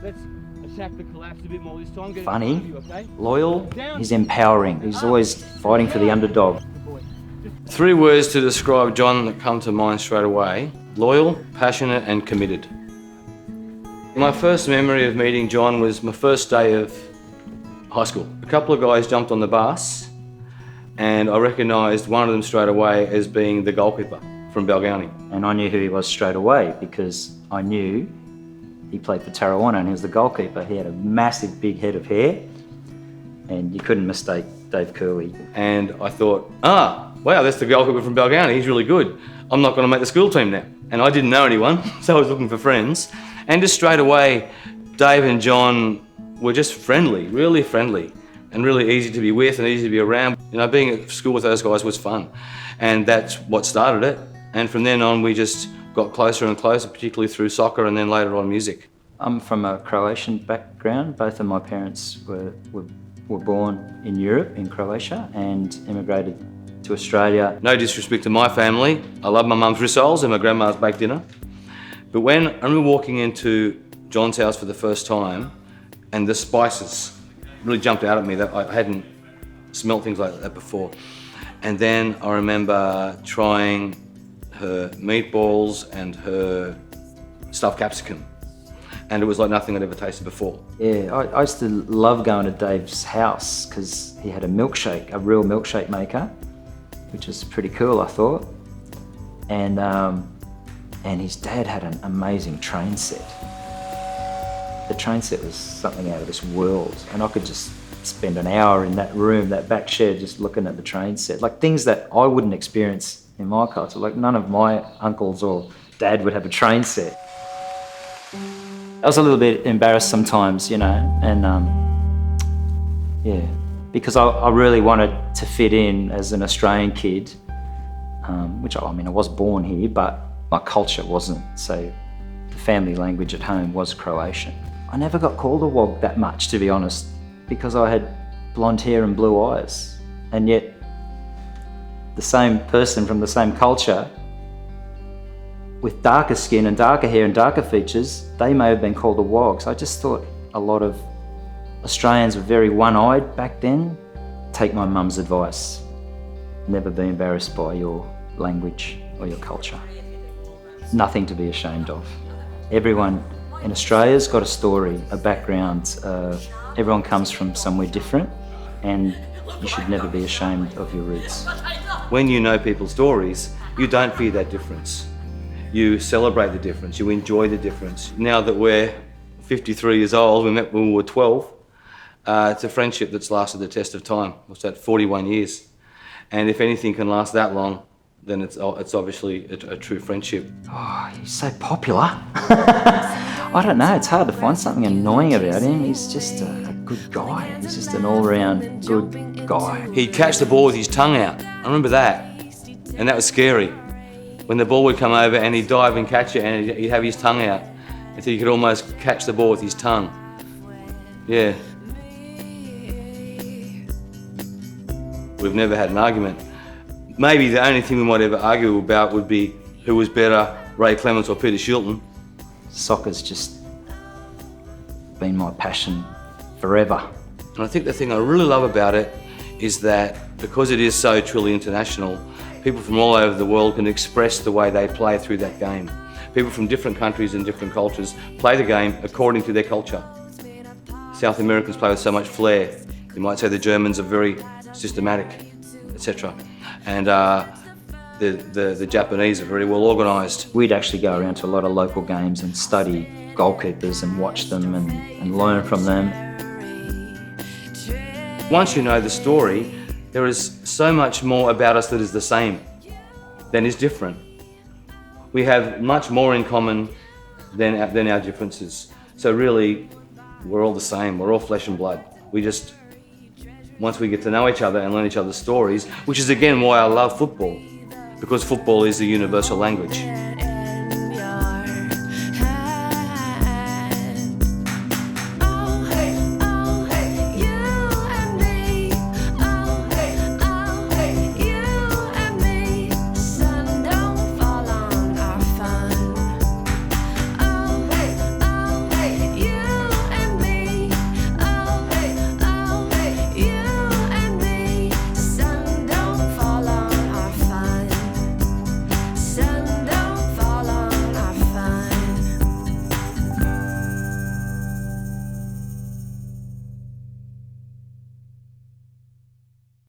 Let's attack the collapse a bit more this time. Funny, loyal, he's empowering. He's always fighting for the underdog. 3 words to describe John that come to mind straight away: loyal, passionate and committed. My first memory of meeting John was my first day of high school. A couple of guys jumped on the bus and I recognised one of them straight away as being the goalkeeper from Balgownie. And I knew who he was straight away because I knew he played for Tarrawanna and he was the goalkeeper. He had a massive big head of hair and you couldn't mistake Dave Curley. And I thought, wow, that's the goalkeeper from Balgownie, he's really good. I'm not going to make the school team now. And I didn't know anyone, so I was looking for friends. And just straight away, Dave and John were just friendly, really friendly, and really easy to be with and easy to be around. You know, being at school with those guys was fun. And that's what started it. And from then on, we just got closer and closer, particularly through soccer and then later on music. I'm from a Croatian background. Both of my parents were born in Europe, in Croatia, and immigrated to Australia. No disrespect to my family. I love my mum's rissoles and my grandma's baked dinner. But when I remember walking into John's house for the first time and the spices really jumped out at me, that I hadn't smelt things like that before. And then I remember trying her meatballs and her stuffed capsicum. And it was like nothing I'd ever tasted before. Yeah, I used to love going to Dave's house because he had a milkshake, a real milkshake maker, which was pretty cool, I thought. And his dad had an amazing train set. The train set was something out of this world, and I could just spend an hour in that room, that back shed, just looking at the train set. Like things that I wouldn't experience in my culture. Like none of my uncles or dad would have a train set. I was a little bit embarrassed sometimes, you know, and yeah, because I really wanted to fit in as an Australian kid, which I mean, I was born here, but my culture wasn't. So the family language at home was Croatian. I never got called a wog that much, to be honest, because I had blonde hair and blue eyes. And yet the same person from the same culture with darker skin and darker hair and darker features, they may have been called a wog. So I just thought a lot of Australians were very one-eyed back then. Take my mum's advice. Never be embarrassed by your language or your culture. Nothing to be ashamed of. Everyone in Australia's got a story, a background. Everyone comes from somewhere different, and you should never be ashamed of your roots. When you know people's stories, you don't fear that difference. You celebrate the difference, you enjoy the difference. Now that we're 53 years old, we met when we were 12, it's a friendship that's lasted the test of time. What's that, 41 years? And if anything can last that long, then it's obviously a true friendship. Oh, he's so popular. I don't know, it's hard to find something annoying about him. He's just a good guy. He's just an all-round good guy. He'd catch the ball with his tongue out. I remember that. And that was scary. When the ball would come over and he'd dive and catch it and he'd have his tongue out. And so you could almost catch the ball with his tongue. Yeah. We've never had an argument. Maybe the only thing we might ever argue about would be who was better, Ray Clements or Peter Shilton. Soccer's just been my passion forever. And I think the thing I really love about it is that because it is so truly international, people from all over the world can express the way they play through that game. People from different countries and different cultures play the game according to their culture. South Americans play with so much flair. You might say the Germans are very systematic, etc. And the Japanese are very well organised. We'd actually go around to a lot of local games and study goalkeepers and watch them and learn from them. Once you know the story, there is so much more about us that is the same than is different. We have much more in common than our differences. So really, we're all the same. We're all flesh and blood. We just, once we get to know each other and learn each other's stories, which is again why I love football, because football is the universal language.